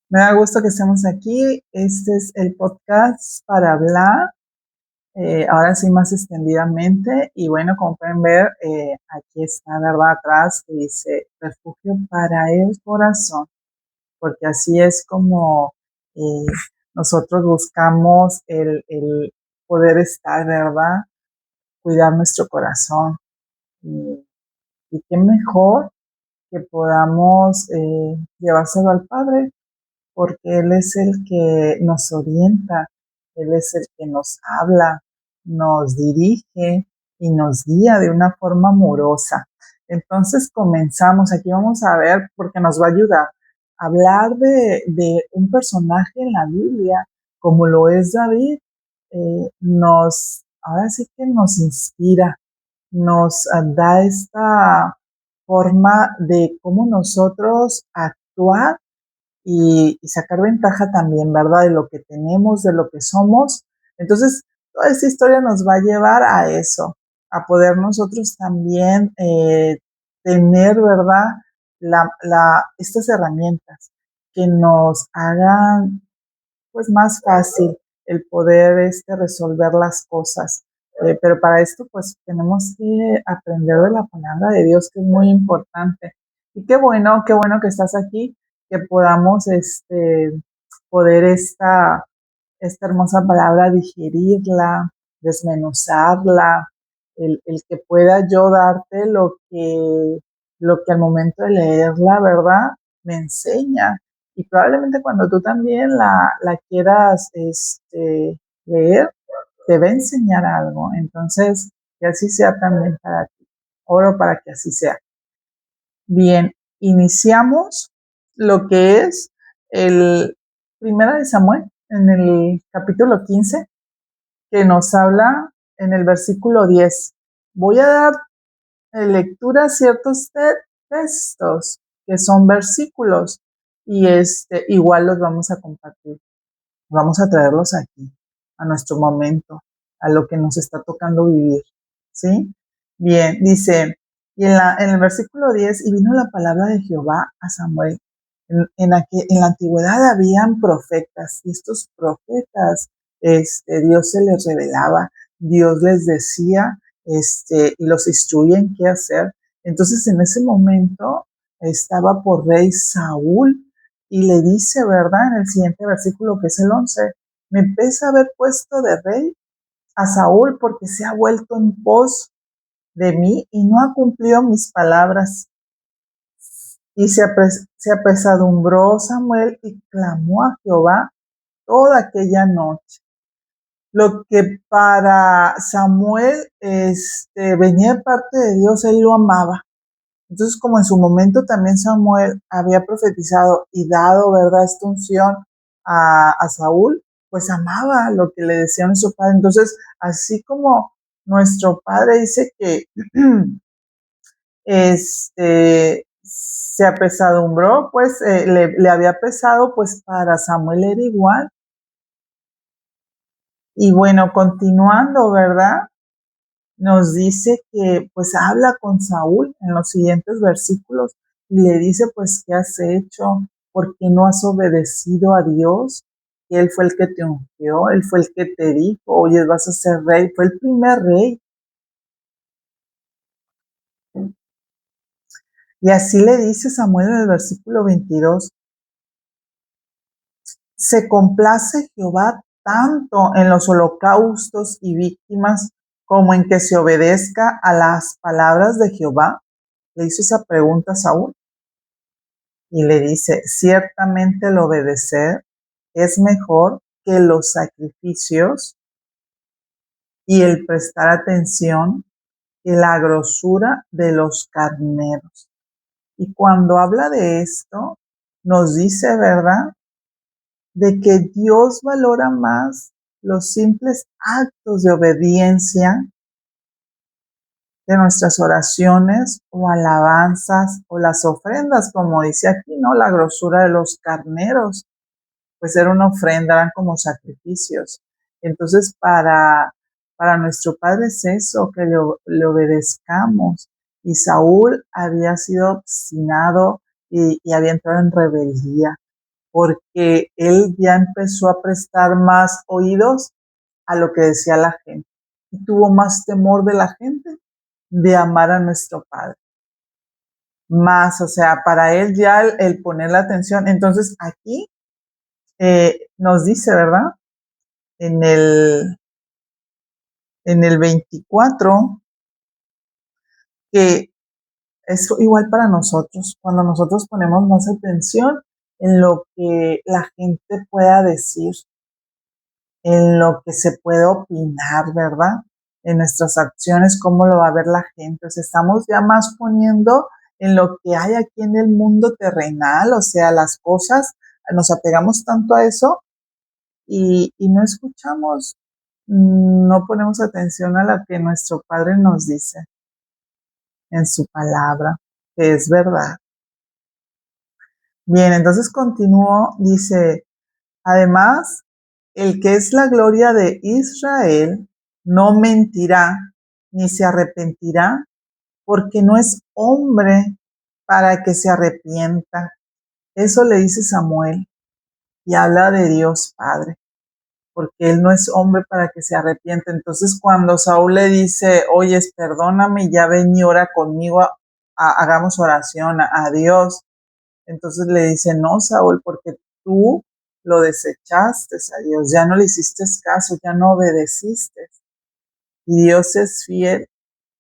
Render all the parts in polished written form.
Me da gusto que estemos aquí. Este es el podcast para hablar, ahora sí más extendidamente. Y bueno, como pueden ver, aquí está, ¿verdad? Atrás que dice refugio para el corazón, porque así es como eh, nosotros buscamos el poder estar, ¿verdad? Cuidar nuestro corazón. Y, y qué mejor que podamos llevárselo al Padre porque Él es el que nos orienta, Él es el que nos habla, nos dirige y nos guía de una forma amorosa. Entonces comenzamos, aquí vamos a ver, porque nos va a ayudar a hablar de un personaje en la Biblia, como lo es David, ahora sí que nos inspira, nos da esta forma de cómo nosotros actuar y sacar ventaja también, ¿verdad? De lo que tenemos, de lo que somos. Entonces, toda esta historia nos va a llevar a eso, a poder nosotros también tener, ¿verdad? Estas herramientas que nos hagan pues más fácil el poder resolver las cosas. Pero para esto pues tenemos que aprender de la palabra de Dios, que es muy importante. Y qué bueno que estás aquí, que podamos poder esta hermosa palabra digerirla, desmenuzarla, el que pueda yo darte lo que al momento de leerla, ¿verdad? Me enseña. Y probablemente cuando tú también la quieras leer, te va a enseñar algo. Entonces, que así sea también para ti. Oro para que así sea. Bien, iniciamos lo que es el Primera de Samuel en el capítulo 15, que nos habla en el versículo 10. Voy a dar lectura a ciertos textos que son versículos y igual los vamos a compartir. Vamos a traerlos aquí, a nuestro momento, a lo que nos está tocando vivir. ¿Sí? Bien, dice, y en el versículo 10, y vino la palabra de Jehová a Samuel. En la antigüedad habían profetas, y estos profetas, Dios se les revelaba, Dios les decía, y los instruía en qué hacer. Entonces, en ese momento estaba por rey Saúl, y le dice, ¿verdad? En el siguiente versículo, que es el 11, me pesa haber puesto de rey a Saúl porque se ha vuelto en pos de mí y no ha cumplido mis palabras. Y se apesadumbró Samuel y clamó a Jehová toda aquella noche. Lo que para Samuel venía de parte de Dios, él lo amaba. Entonces, como en su momento también Samuel había profetizado y dado, ¿verdad?, esta unción a Saúl, pues amaba lo que le decía nuestro padre. Entonces, así como nuestro padre dice que se apesadumbró, pues le había pesado, pues para Samuel era igual. Y bueno, continuando, ¿verdad? Nos dice que pues habla con Saúl en los siguientes versículos y le dice pues ¿qué has hecho? ¿Por qué no has obedecido a Dios? Que Él fue el que te ungió, Él fue el que te dijo, oye, vas a ser rey, fue el primer rey. Y así le dice Samuel en el versículo 22, se complace Jehová tanto en los holocaustos y víctimas como en que se obedezca a las palabras de Jehová. Le hizo esa pregunta a Saúl. Y le dice, ciertamente el obedecer es mejor que los sacrificios y el prestar atención que la grosura de los carneros. Y cuando habla de esto, nos dice, ¿verdad?, de que Dios valora más los simples actos de obediencia de nuestras oraciones o alabanzas o las ofrendas, como dice aquí, ¿no? La grosura de los carneros, pues era una ofrenda, eran como sacrificios. Entonces, para nuestro Padre es eso, que le obedezcamos. Y Saúl había sido obstinado y había entrado en rebeldía. porque él ya empezó a prestar más oídos a lo que decía la gente y tuvo más temor de la gente de amar a nuestro Padre. Más, o sea, para él ya el poner la atención. Entonces aquí nos dice, ¿verdad? En el 24, que es igual para nosotros, cuando nosotros ponemos más atención en lo que la gente pueda decir, en lo que se puede opinar, ¿verdad? En nuestras acciones, cómo lo va a ver la gente. O sea, estamos ya más poniendo en lo que hay aquí en el mundo terrenal, o sea, las cosas, nos apegamos tanto a eso y no escuchamos, no ponemos atención a lo que nuestro Padre nos dice en su palabra, que es verdad. Bien, entonces continúo, dice, además, el que es la gloria de Israel no mentirá ni se arrepentirá, porque no es hombre para que se arrepienta. Eso le dice Samuel y habla de Dios Padre, porque él no es hombre para que se arrepienta. Entonces cuando Saúl le dice, oye, perdóname, ya ven y ora conmigo, hagamos oración a Dios. Entonces le dice, no, Saúl, porque tú lo desechaste a Dios, ya no le hiciste caso, ya no obedeciste. Y Dios es fiel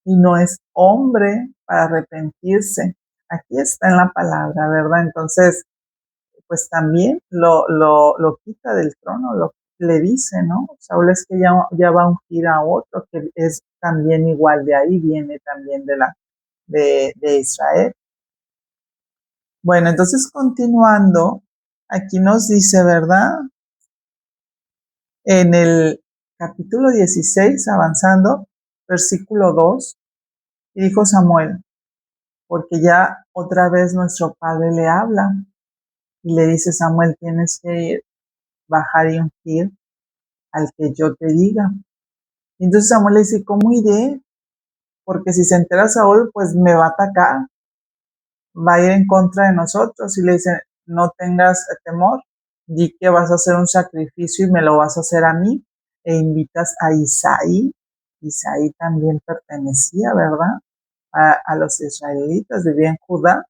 y no es hombre para arrepentirse. Aquí está en la palabra, ¿verdad? Entonces, pues también lo quita del trono, le dice, ¿no? Saúl es que ya va a ungir a otro, que es también igual, de ahí viene también de Israel. Bueno, entonces continuando, aquí nos dice, ¿verdad? En el capítulo 16, avanzando, versículo 2, y dijo Samuel, porque ya otra vez nuestro padre le habla y le dice, Samuel, tienes que ir, bajar y ungir al que yo te diga. Y entonces Samuel le dice, ¿cómo iré? Porque si se entera Saúl, pues me va a atacar, va a ir en contra de nosotros. Y le dice, no tengas temor, di que vas a hacer un sacrificio y me lo vas a hacer a mí, e invitas a Isaí. Isaí también pertenecía, ¿verdad? A los israelitas, vivía en Judá,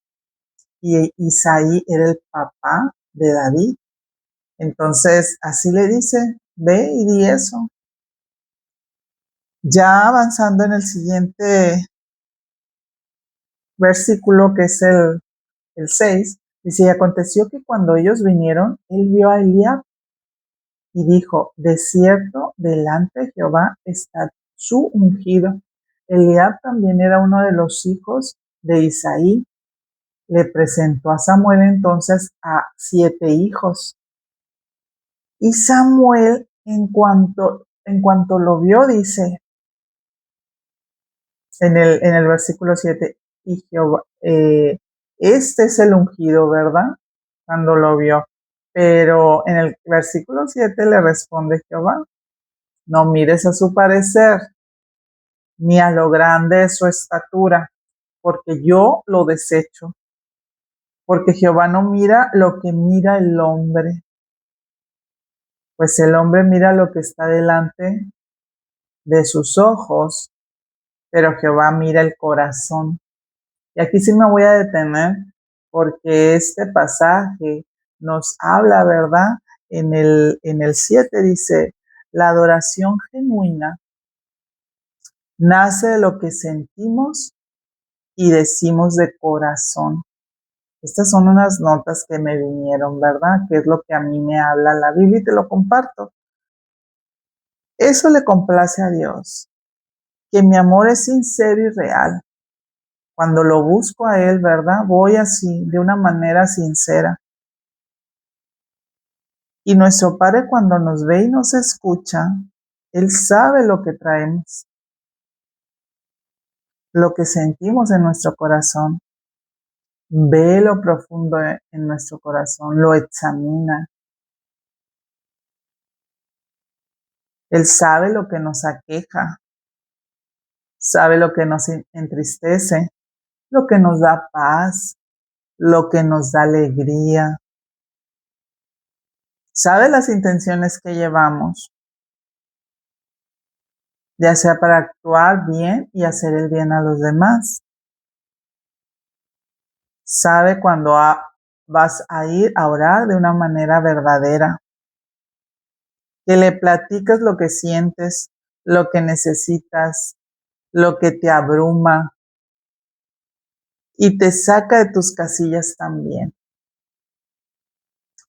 y Isaí era el papá de David. Entonces, así le dice, ve y di eso. Ya avanzando en el siguiente versículo, que es el 6, dice, y aconteció que cuando ellos vinieron, él vio a Eliab y dijo, de cierto, delante de Jehová está su ungido. Eliab también era uno de los hijos de Isaí. Le presentó a Samuel entonces a 7 hijos. Y Samuel, en cuanto lo vio, dice en el versículo 7, y Jehová, este es el ungido, ¿verdad? Cuando lo vio. Pero en el versículo 7 le responde Jehová, no mires a su parecer, ni a lo grande de su estatura, porque yo lo desecho. Porque Jehová no mira lo que mira el hombre, pues el hombre mira lo que está delante de sus ojos, pero Jehová mira el corazón. Y aquí sí me voy a detener porque este pasaje nos habla, ¿verdad? En el 7 dice, la adoración genuina nace de lo que sentimos y decimos de corazón. Estas son unas notas que me vinieron, ¿verdad? Que es lo que a mí me habla la Biblia y te lo comparto. Eso le complace a Dios, que mi amor es sincero y real. Cuando lo busco a Él, ¿verdad? Voy así, de una manera sincera. Y nuestro Padre, cuando nos ve y nos escucha, Él sabe lo que traemos, lo que sentimos en nuestro corazón. Ve lo profundo en nuestro corazón, lo examina. Él sabe lo que nos aqueja, sabe lo que nos entristece, lo que nos da paz, lo que nos da alegría. sabe las intenciones que llevamos, ya sea para actuar bien y hacer el bien a los demás. Sabe cuando vas a ir a orar de una manera verdadera, que le platicas lo que sientes, lo que necesitas, lo que te abruma y te saca de tus casillas también.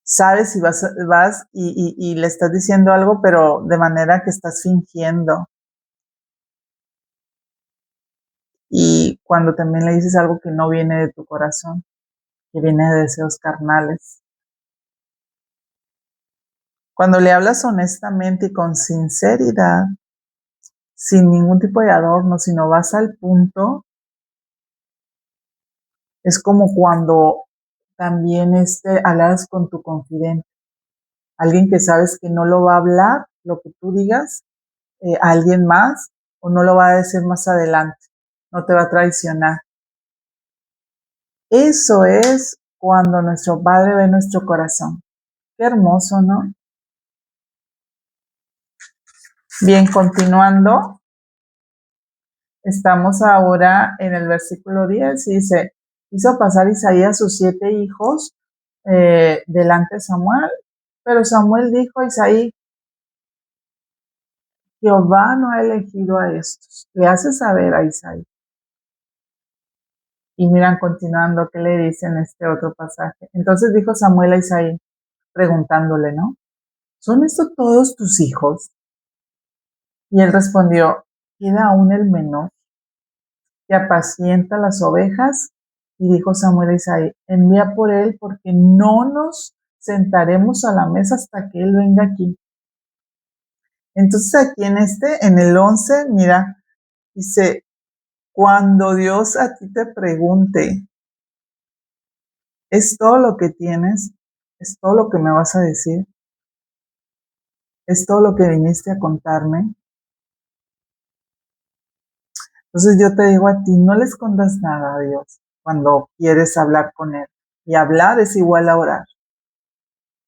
Sabes si vas y le estás diciendo algo, pero de manera que estás fingiendo. Y cuando también le dices algo que no viene de tu corazón, que viene de deseos carnales. Cuando le hablas honestamente y con sinceridad, sin ningún tipo de adorno, sino vas al punto, es como cuando también hablas con tu confidente, alguien que sabes que no lo va a hablar, lo que tú digas, a alguien más, o no lo va a decir más adelante, no te va a traicionar. Eso es cuando nuestro Padre ve nuestro corazón. Qué hermoso, ¿no? Bien, continuando, estamos ahora en el versículo 10 y dice, hizo pasar Isaías sus 7 hijos delante de Samuel, pero Samuel dijo a Isaí, Jehová no ha elegido a estos. Le hace saber a Isaí. Y miran continuando qué le dice en este otro pasaje. Entonces dijo Samuel a Isaí, preguntándole, ¿no? ¿Son estos todos tus hijos? Y él respondió, queda aún el menor, que apacienta las ovejas. Y dijo Samuel a Isaí, envía por él, porque no nos sentaremos a la mesa hasta que él venga aquí. Entonces aquí en el 11, mira, dice, cuando Dios a ti te pregunte, ¿es todo lo que tienes? ¿Es todo lo que me vas a decir? ¿Es todo lo que viniste a contarme? Entonces yo te digo a ti, no le escondas nada a Dios cuando quieres hablar con Él. Y hablar es igual a orar.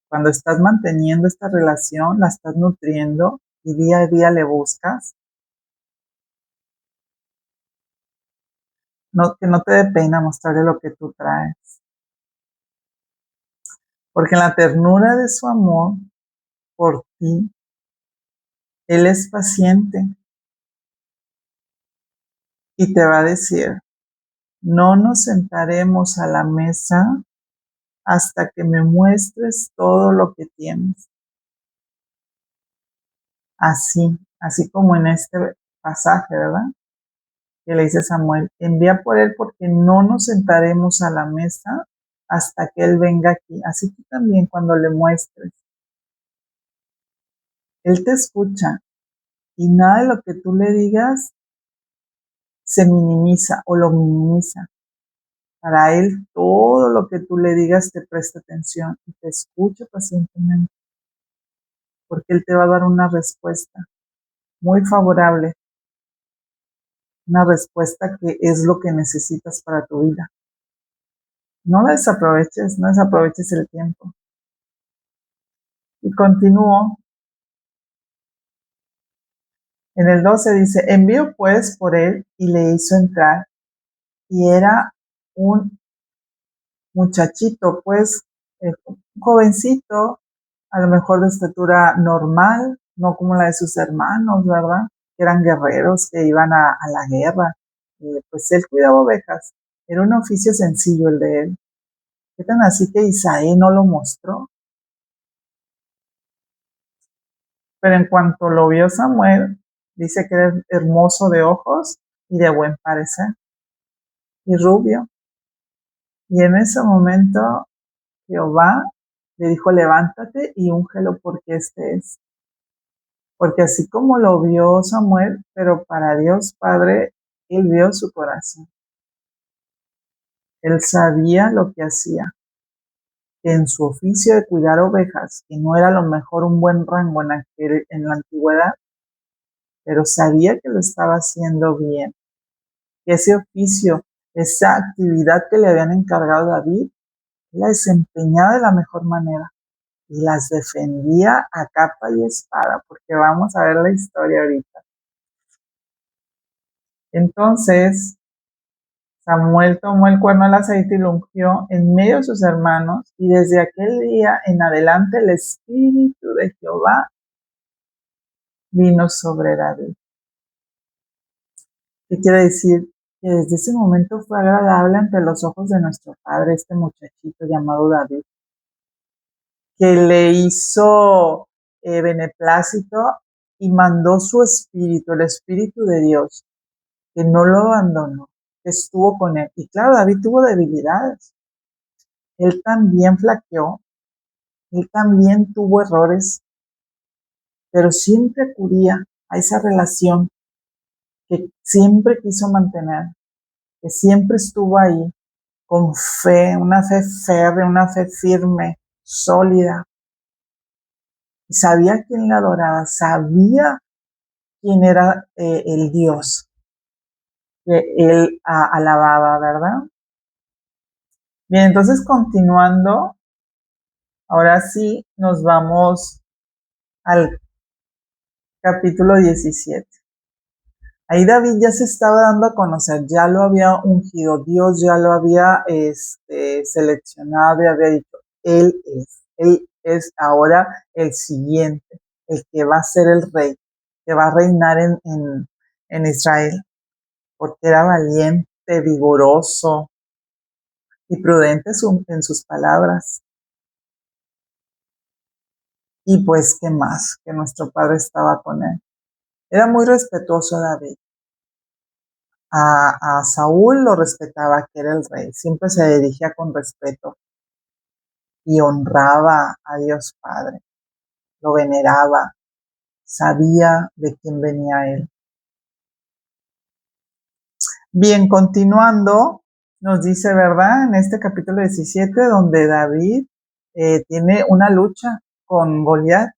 Cuando estás manteniendo esta relación, la estás nutriendo y día a día le buscas, no, que no te dé pena mostrarle lo que tú traes. Porque en la ternura de su amor por ti, Él es paciente y te va a decir, no nos sentaremos a la mesa hasta que me muestres todo lo que tienes. Así como en este pasaje, ¿verdad? Que le dice Samuel, envía por él porque no nos sentaremos a la mesa hasta que él venga aquí. Así tú también cuando le muestres, él te escucha y nada de lo que tú le digas se minimiza o lo minimiza. Para él todo lo que tú le digas te presta atención y te escucha pacientemente, porque él te va a dar una respuesta muy favorable, una respuesta que es lo que necesitas para tu vida. No desaproveches el tiempo. Y continúo. En el 12 dice, envió pues por él y le hizo entrar. Y era un muchachito, pues, un jovencito, a lo mejor de estatura normal, no como la de sus hermanos, ¿verdad? Que eran guerreros, que iban a la guerra. Pues él cuidaba ovejas. Era un oficio sencillo el de él. ¿Qué tan así que Isaí no lo mostró? Pero en cuanto lo vio Samuel, dice que era hermoso de ojos y de buen parecer, y rubio. Y en ese momento Jehová le dijo, levántate y úngelo porque este es. Porque así como lo vio Samuel, pero para Dios Padre, él vio su corazón. Él sabía lo que hacía, que en su oficio de cuidar ovejas, que no era a lo mejor un buen rango en la antigüedad, pero sabía que lo estaba haciendo bien, que ese oficio, esa actividad que le habían encargado a David, la desempeñaba de la mejor manera. y las defendía a capa y espada, porque vamos a ver la historia ahorita. Entonces, Samuel tomó el cuerno del aceite y lo ungió en medio de sus hermanos, y desde aquel día en adelante el Espíritu de Jehová vino sobre David. ¿Qué quiere decir? Que desde ese momento fue agradable ante los ojos de nuestro Padre este muchachito llamado David, que le hizo beneplácito y mandó su espíritu, el Espíritu de Dios, que no lo abandonó, que estuvo con él. Y claro, David tuvo debilidades. Él también flaqueó, él también tuvo errores, pero siempre acudía a esa relación que siempre quiso mantener, que siempre estuvo ahí, con fe, una fe férrea, una fe firme, sólida. Y sabía quién le adoraba, sabía quién era el Dios que él alababa, ¿verdad? Bien, entonces continuando, ahora sí nos vamos al capítulo 17. Ahí David ya se estaba dando a conocer, ya lo había ungido, Dios ya lo había seleccionado y había dicho, él es ahora el siguiente, el que va a ser el rey, que va a reinar en Israel, porque era valiente, vigoroso y prudente en sus palabras. Y pues, ¿qué más? Que nuestro padre estaba con él. Era muy respetuoso David. A Saúl lo respetaba, que era el rey. Siempre se dirigía con respeto y honraba a Dios Padre. Lo veneraba. Sabía de quién venía él. Bien, continuando, nos dice, ¿verdad? En este capítulo 17, donde David tiene una lucha con Goliat.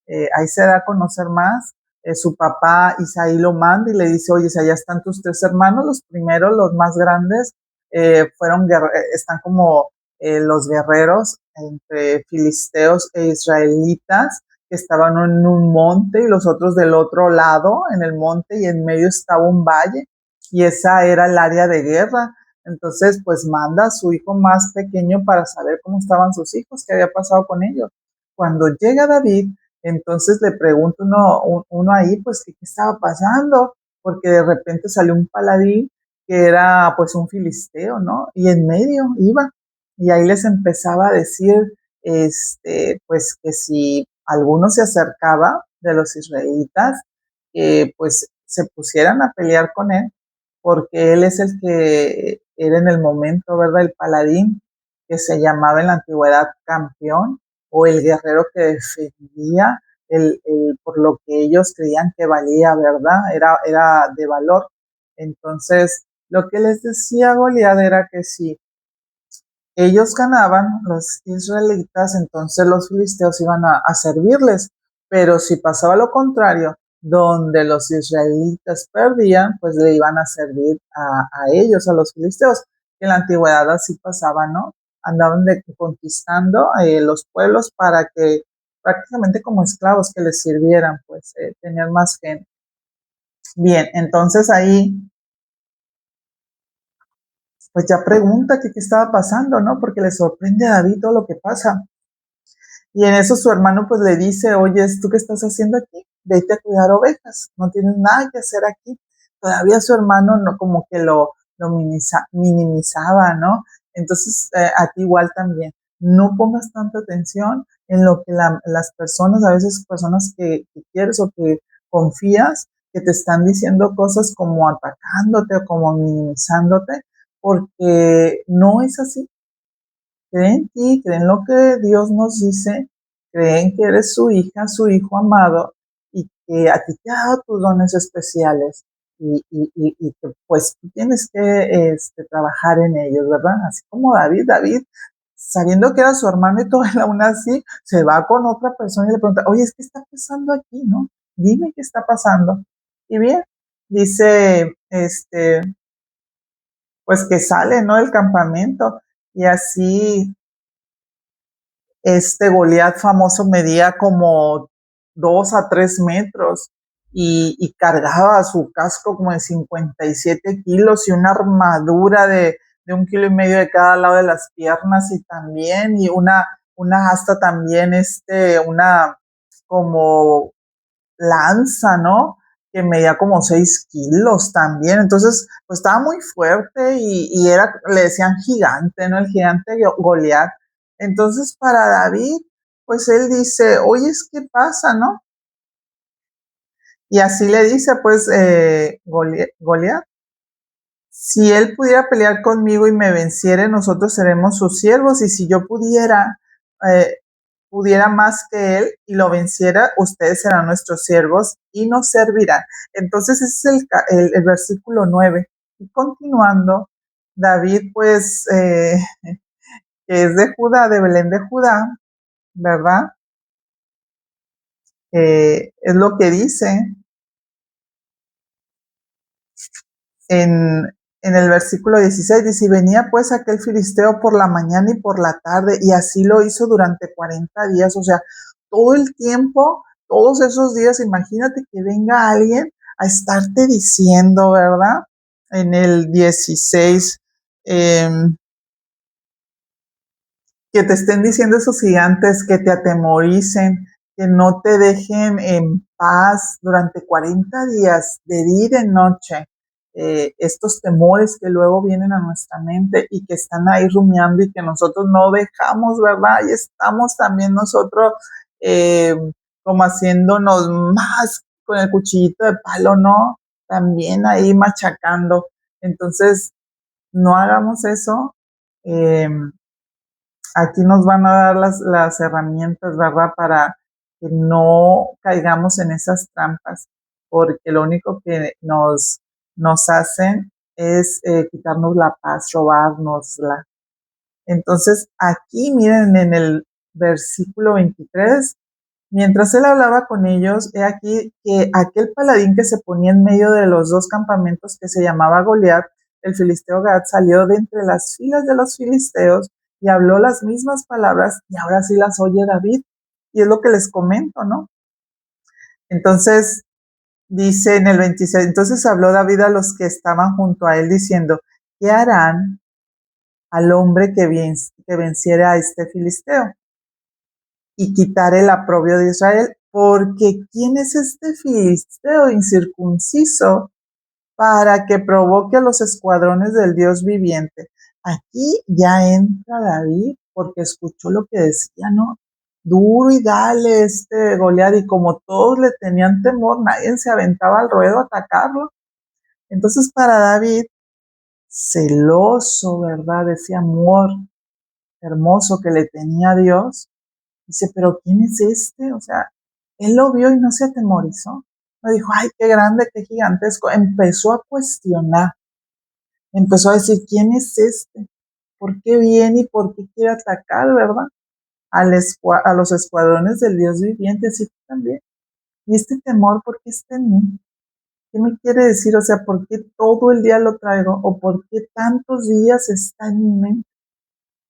Ahí se da a conocer más. Su papá Isaí lo manda y le dice, oye, allá están tus tres hermanos, los primeros, los más grandes, están como los guerreros entre filisteos e israelitas, que estaban en un monte y los otros del otro lado, en el monte, y en medio estaba un valle, y esa era el área de guerra. Entonces, pues manda a su hijo más pequeño para saber cómo estaban sus hijos, qué había pasado con ellos. Cuando llega David, entonces le pregunta uno ahí, pues, ¿qué estaba pasando? Porque de repente salió un paladín que era, pues, un filisteo, ¿no? Y en medio iba, y ahí les empezaba a decir, pues, que si alguno se acercaba de los israelitas, pues, se pusieran a pelear con él, porque él es el que era en el momento, ¿verdad? El paladín, que se llamaba en la antigüedad campeón, o el guerrero que defendía por lo que ellos creían que valía, ¿verdad? Era de valor. Entonces, lo que les decía Goliat era que si ellos ganaban, los israelitas, entonces los filisteos iban a servirles, pero si pasaba lo contrario, donde los israelitas perdían, pues le iban a servir a ellos, a los filisteos, que en la antigüedad así pasaba, ¿no? Andaban conquistando los pueblos para que prácticamente como esclavos que les sirvieran, pues tenían más gente. Bien, entonces ahí pues ya pregunta que qué estaba pasando, ¿no? Porque le sorprende a David todo lo que pasa. Y en eso su hermano pues le dice, oye, ¿tú qué estás haciendo aquí? Vete a cuidar ovejas, no tienes nada que hacer aquí. Todavía su hermano no, como que lo minimizaba, ¿no? Entonces, a ti igual también, no pongas tanta atención en lo que las personas, a veces personas que quieres o que confías, que te están diciendo cosas como atacándote o como minimizándote, porque no es así. Cree en ti, cree en lo que Dios nos dice, creen que eres su hija, su hijo amado, y que a ti te ha dado tus dones especiales, y que pues tú tienes que trabajar en ellos, ¿verdad? Así como David, sabiendo que era su hermano y todo, aún así, se va con otra persona y le pregunta, oye, ¿qué está pasando aquí, no? Dime qué está pasando. Y bien, dice, pues que sale, ¿no? Del campamento, y así este Goliat famoso medía como 2 a 3 metros y cargaba su casco como de 57 kilos y una armadura de 1,5 kilos de cada lado de las piernas y también, y una asta también, una como lanza, ¿no? Que medía como 6 kilos también. Entonces, pues estaba muy fuerte y era, le decían gigante, ¿no? El gigante Goliat. Entonces, para David, pues él dice, oye, ¿qué pasa, no? Y así le dice, pues, Goliat, si él pudiera pelear conmigo y me venciere, nosotros seremos sus siervos, y si yo pudiera más que él y lo venciera, ustedes serán nuestros siervos y nos servirán. Entonces ese es el versículo 9. Y continuando, David, pues, que es de Judá, de Belén de Judá, ¿verdad? Es lo que dice en, en el versículo 16, dice, y venía pues aquel filisteo por la mañana y por la tarde, y así lo hizo durante 40 días, o sea, todo el tiempo, todos esos días, imagínate que venga alguien a estarte diciendo, ¿verdad? En el 16, eh, que te estén diciendo esos gigantes, que te atemoricen, que no te dejen en paz durante 40 días, de día y de noche, estos temores que luego vienen a nuestra mente y que están ahí rumiando y que nosotros no dejamos, ¿verdad? Y estamos también nosotros eh, como haciéndonos más con el cuchillito de palo, ¿no? También ahí machacando. Entonces, no hagamos eso. Eh, Aquí nos van a dar las herramientas, ¿verdad? Para que no caigamos en esas trampas, porque lo único que nos hacen es quitarnos la paz, robárnosla. Entonces, aquí miren en el versículo 23, mientras él hablaba con ellos, he aquí que aquel paladín que se ponía en medio de los dos campamentos, que se llamaba Goliat, el filisteo Gad, salió de entre las filas de los filisteos y habló las mismas palabras, y ahora sí las oye David. Y es lo que les comento, ¿no? Entonces, dice en el 26, entonces habló David a los que estaban junto a él diciendo, ¿qué harán al hombre que venciere a este filisteo y quitar el aprobio de Israel? Porque ¿quién es este filisteo incircunciso para que provoque a los escuadrones del Dios viviente? Aquí ya entra David porque escuchó lo que decía, ¿no? Duro y dale Goliat, y como todos le tenían temor, nadie se aventaba al ruedo a atacarlo. Entonces para David, celoso, ¿verdad? De ese amor hermoso que le tenía a Dios, dice, pero ¿quién es este? O sea, él lo vio y no se atemorizó. No dijo, ay, qué grande, qué gigantesco. Empezó a cuestionar, empezó a decir, ¿quién es este? ¿Por qué viene y por qué quiere atacar, verdad? A los escuadrones del Dios viviente, sí también. Y este temor, ¿por qué está en mí? ¿Qué me quiere decir? O sea, ¿por qué todo el día lo traigo? ¿O por qué tantos días está en mi mente?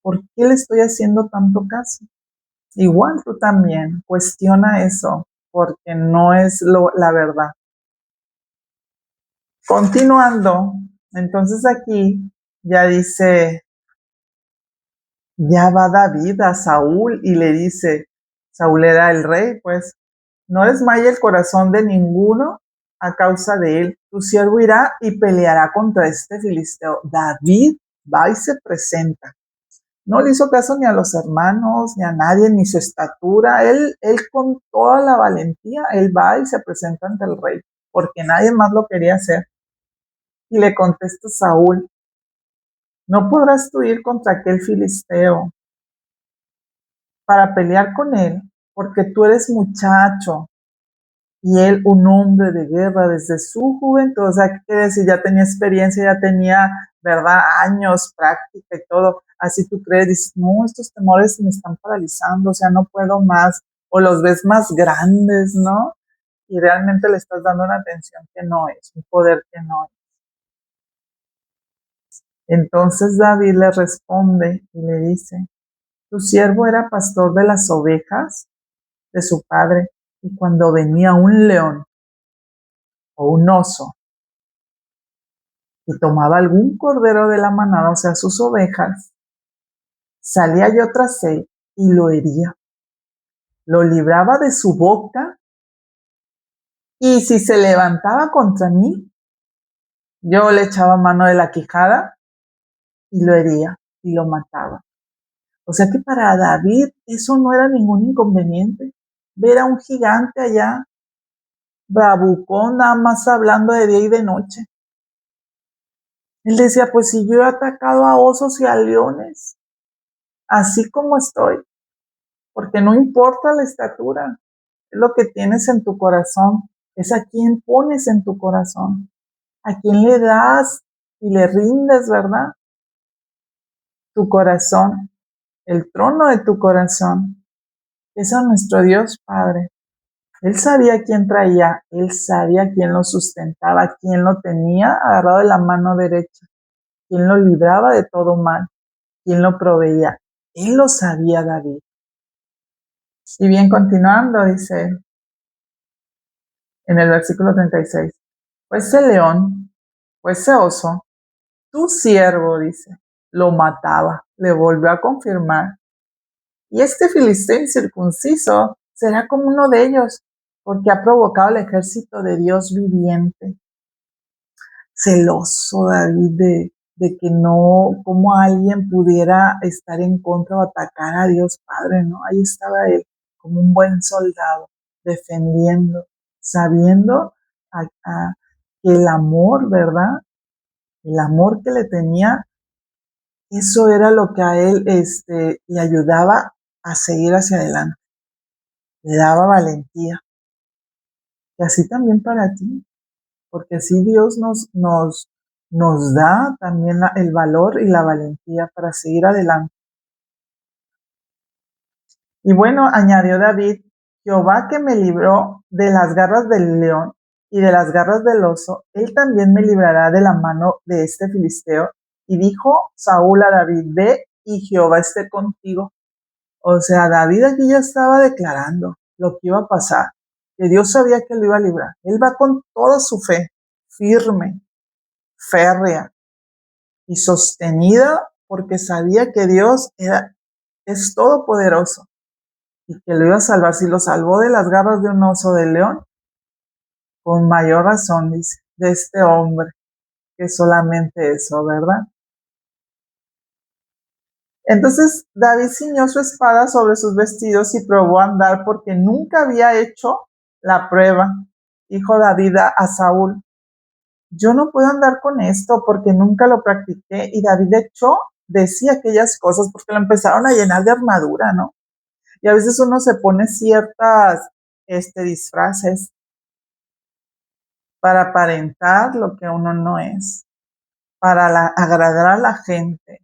¿Por qué le estoy haciendo tanto caso? Igual tú también, cuestiona eso, porque no es la verdad. Continuando, entonces aquí ya dice, ya va David a Saúl y le dice, Saúl era el rey, pues, no desmaye el corazón de ninguno a causa de él. Tu siervo irá y peleará contra este filisteo. David va y se presenta. No le hizo caso ni a los hermanos, ni a nadie, ni su estatura. Él con toda la valentía, él va y se presenta ante el rey, porque nadie más lo quería hacer. Y le contesta Saúl, no podrás tú ir contra aquel filisteo para pelear con él, porque tú eres muchacho y él un hombre de guerra desde su juventud. O sea, ¿qué quiere decir? Ya tenía experiencia, ya tenía, ¿verdad? Años, práctica y todo. Así tú crees, dices, no, estos temores me están paralizando, o sea, no puedo más. O los ves más grandes, ¿no? Y realmente le estás dando una atención que no es, un poder que no es. Entonces David le responde y le dice, Tu siervo era pastor de las ovejas de su padre, y cuando venía un león o un oso y tomaba algún cordero de la manada, o sea, sus ovejas, salía yo tras él y lo hería, lo libraba de su boca, y si se levantaba contra mí, yo le echaba mano de la quijada y lo hería y lo mataba. O sea que para David eso no era ningún inconveniente. Ver a un gigante allá, bravucón, nada más hablando de día y de noche. Él decía, pues si yo he atacado a osos y a leones, así como estoy, porque no importa la estatura, es lo que tienes en tu corazón, es a quien pones en tu corazón, a quien le das y le rindes, ¿verdad? Tu corazón, el trono de tu corazón, es a nuestro Dios Padre. Él sabía quién traía, él sabía quién lo sustentaba, quién lo tenía agarrado de la mano derecha, quién lo libraba de todo mal, quién lo proveía. Él lo sabía, David. Y bien, continuando, dice en el versículo 36, pues ese león, pues ese oso, tu siervo, dice, lo mataba, le volvió a confirmar. Y este filisteo incircunciso será como uno de ellos, porque ha provocado el ejército de Dios viviente. Celoso David de que no, como alguien pudiera estar en contra o atacar a Dios Padre, ¿no? Ahí estaba él, como un buen soldado, defendiendo, sabiendo que el amor, ¿verdad? El amor que le tenía, eso era lo que a él le ayudaba a seguir hacia adelante, le daba valentía. Y así también para ti, porque así Dios nos da también el valor y la valentía para seguir adelante. Y bueno, añadió David, Jehová que me libró de las garras del león y de las garras del oso, él también me librará de la mano de este filisteo. Y dijo Saúl a David, ve y Jehová esté contigo. O sea, David aquí ya estaba declarando lo que iba a pasar, que Dios sabía que lo iba a librar. Él va con toda su fe, firme, férrea y sostenida, porque sabía que es todopoderoso y que lo iba a salvar. Si lo salvó de las garras de un oso de león, con mayor razón, dice, de este hombre, que solamente eso, ¿verdad? Entonces David ciñó su espada sobre sus vestidos y probó a andar porque nunca había hecho la prueba. Dijo David a Saúl, yo no puedo andar con esto porque nunca lo practiqué. Y David de hecho decía aquellas cosas porque lo empezaron a llenar de armadura, ¿no? Y a veces uno se pone ciertas disfraces para aparentar lo que uno no es, para agradar a la gente,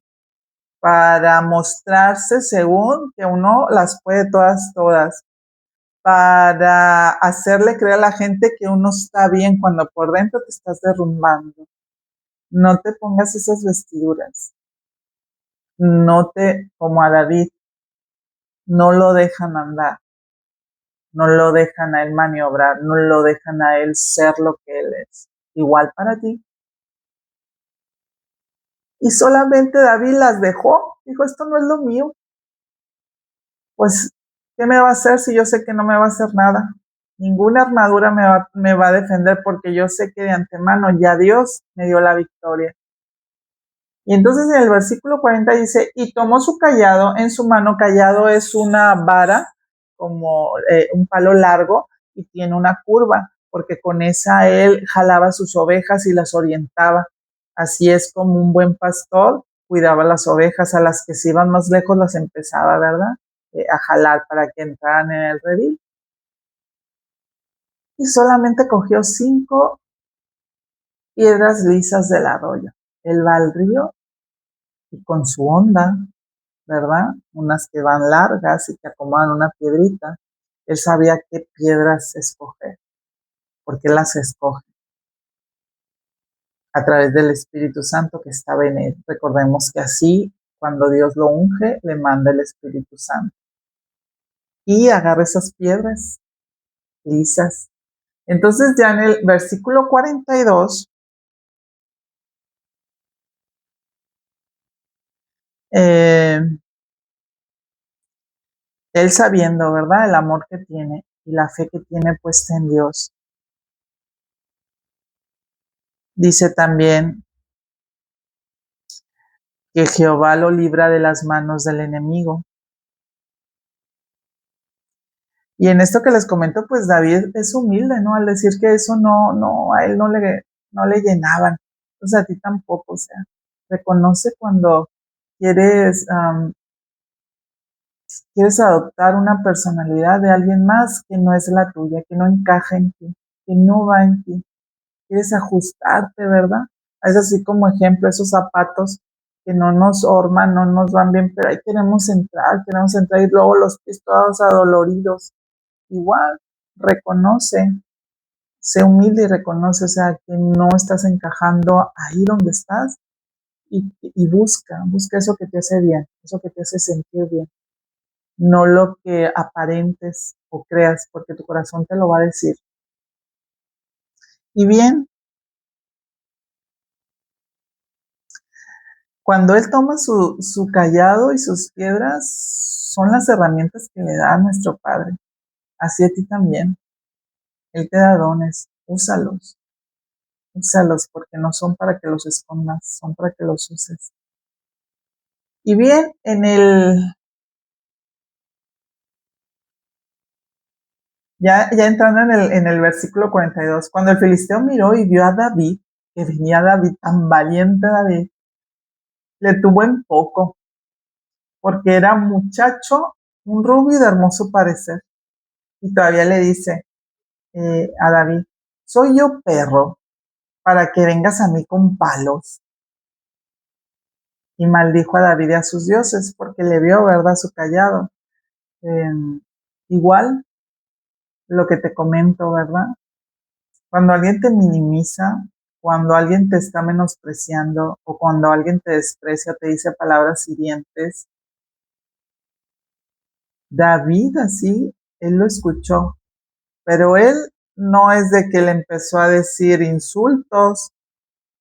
para mostrarse según que uno las puede todas, para hacerle creer a la gente que uno está bien cuando por dentro te estás derrumbando. No te pongas esas vestiduras. No te, como a David, no lo dejan andar, no lo dejan a él maniobrar, no lo dejan a él ser lo que él es. Igual para ti. Y solamente David las dejó. Dijo, esto no es lo mío. Pues, ¿qué me va a hacer si yo sé que no me va a hacer nada? Ninguna armadura me va a defender porque yo sé que de antemano ya Dios me dio la victoria. Y entonces en el versículo 40 dice, y tomó su callado en su mano. Callado es una vara, como un palo largo, y tiene una curva, porque con esa él jalaba sus ovejas y las orientaba. Así es como un buen pastor cuidaba las ovejas, a las que se iban más lejos las empezaba, ¿verdad? A jalar para que entraran en el redil. Y solamente cogió 5 piedras lisas del arroyo. Él va al río y con su onda, ¿verdad? Unas que van largas y que acomodan una piedrita. Él sabía qué piedras escoger, porque las escoge a través del Espíritu Santo que estaba en él. Recordemos que así, cuando Dios lo unge, le manda el Espíritu Santo. Y agarra esas piedras lisas. Entonces ya en el versículo 42, eh, él sabiendo, ¿verdad? El amor que tiene y la fe que tiene puesta en Dios. Dice también que Jehová lo libra de las manos del enemigo. Y en esto que les comento, pues David es humilde, ¿no? Al decir que eso a él no le llenaban. Entonces a ti tampoco, o sea, reconoce cuando quieres, quieres adoptar una personalidad de alguien más que no es la tuya, que no encaja en ti, que no va en ti. Quieres ajustarte, ¿verdad? Es así como ejemplo, esos zapatos que no nos orman, no nos van bien, pero ahí queremos entrar y luego los pies todos adoloridos. Igual, reconoce, sé humilde y reconoce, o sea, que no estás encajando ahí donde estás y busca eso que te hace bien, eso que te hace sentir bien, no lo que aparentes o creas, porque tu corazón te lo va a decir. Y bien, cuando él toma su callado y sus piedras, son las herramientas que le da a nuestro Padre. Así a ti también. Él te da dones, úsalos, úsalos, porque no son para que los escondas, son para que los uses. Y bien, ya entrando en el versículo 42, cuando el filisteo miró y vio a David, que venía David, tan valiente David, le tuvo en poco, porque era muchacho, un rubio de hermoso parecer. Y todavía le dice a David, soy yo perro para que vengas a mí con palos. Y maldijo a David y a sus dioses, porque le vio, ¿verdad?, su callado. Eh, igual, lo que te comento, ¿verdad? Cuando alguien te minimiza, cuando alguien te está menospreciando o cuando alguien te desprecia, te dice palabras hirientes, David así, él lo escuchó, pero él no es de que le empezó a decir insultos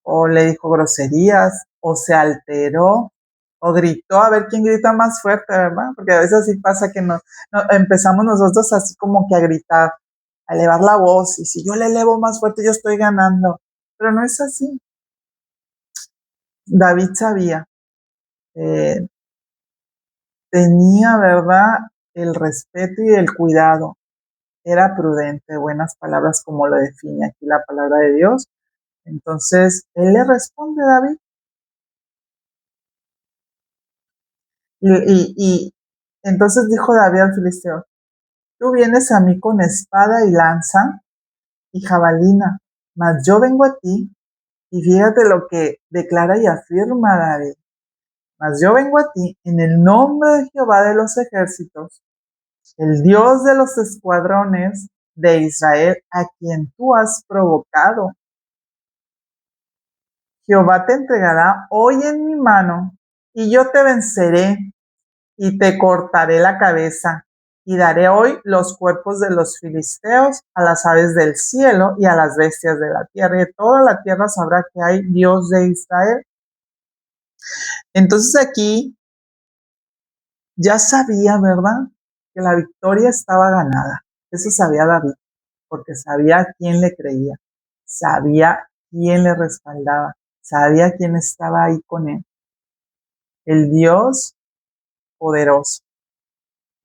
o le dijo groserías o se alteró o gritó, a ver quién grita más fuerte, ¿verdad? Porque a veces así pasa que empezamos nosotros así como que a gritar, a elevar la voz, y si yo le elevo más fuerte yo estoy ganando, pero no es así. David sabía, eh, tenía, ¿verdad?, el respeto y el cuidado, era prudente, buenas palabras como lo define aquí la palabra de Dios. Entonces, él le responde a David y entonces dijo David al filisteo, tú vienes a mí con espada y lanza y jabalina, mas yo vengo a ti, y fíjate lo que declara y afirma David, mas yo vengo a ti en el nombre de Jehová de los ejércitos, el Dios de los escuadrones de Israel, a quien tú has provocado. Jehová te entregará hoy en mi mano, y yo te venceré y te cortaré la cabeza, y daré hoy los cuerpos de los filisteos a las aves del cielo y a las bestias de la tierra, y de toda la tierra sabrá que hay Dios de Israel. Entonces aquí ya sabía, ¿verdad?, que la victoria estaba ganada. Eso sabía David, porque sabía a quién le creía, sabía quién le respaldaba, sabía quién estaba ahí con él. El Dios poderoso,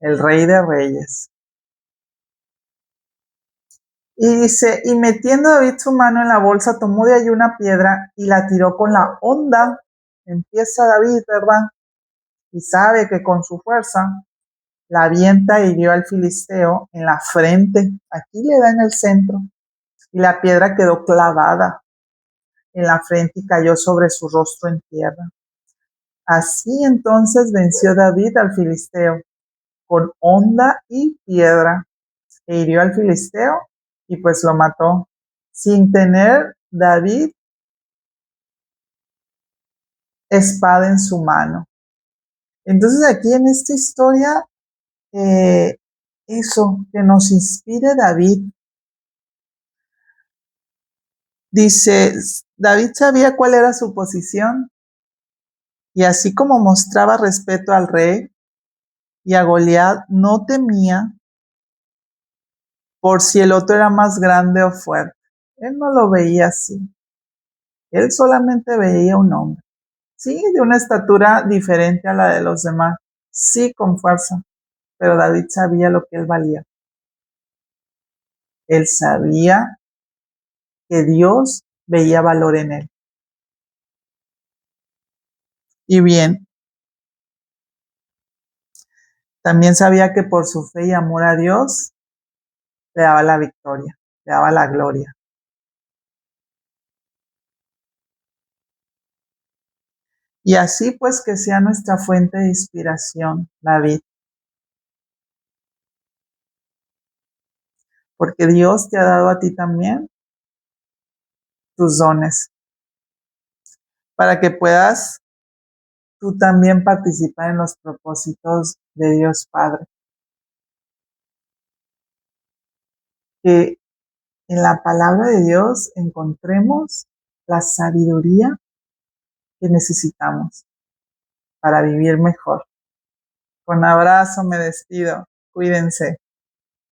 el Rey de Reyes. Y dice, y metiendo David su mano en la bolsa, tomó de allí una piedra y la tiró con la honda. Empieza David, ¿verdad? Y sabe que con su fuerza la avienta y hirió al filisteo en la frente. Aquí le da en el centro. Y la piedra quedó clavada en la frente y cayó sobre su rostro en tierra. Así entonces venció David al filisteo con honda y piedra, e hirió al filisteo y pues lo mató, sin tener David espada en su mano. Entonces aquí en esta historia, eso, que nos inspire David. Dice, David sabía cuál era su posición y así como mostraba respeto al rey y a Goliat, no temía por si el otro era más grande o fuerte. Él no lo veía así. Él solamente veía un hombre. Sí, de una estatura diferente a la de los demás. Sí, con fuerza. Pero David sabía lo que él valía. Él sabía que Dios veía valor en él. Y bien, también sabía que por su fe y amor a Dios le daba la victoria, le daba la gloria. Y así pues que sea nuestra fuente de inspiración, David, porque Dios te ha dado a ti también tus dones para que puedas tú también participar en los propósitos de Dios Padre. Que en la palabra de Dios encontremos la sabiduría que necesitamos para vivir mejor. Con abrazo me despido. Cuídense.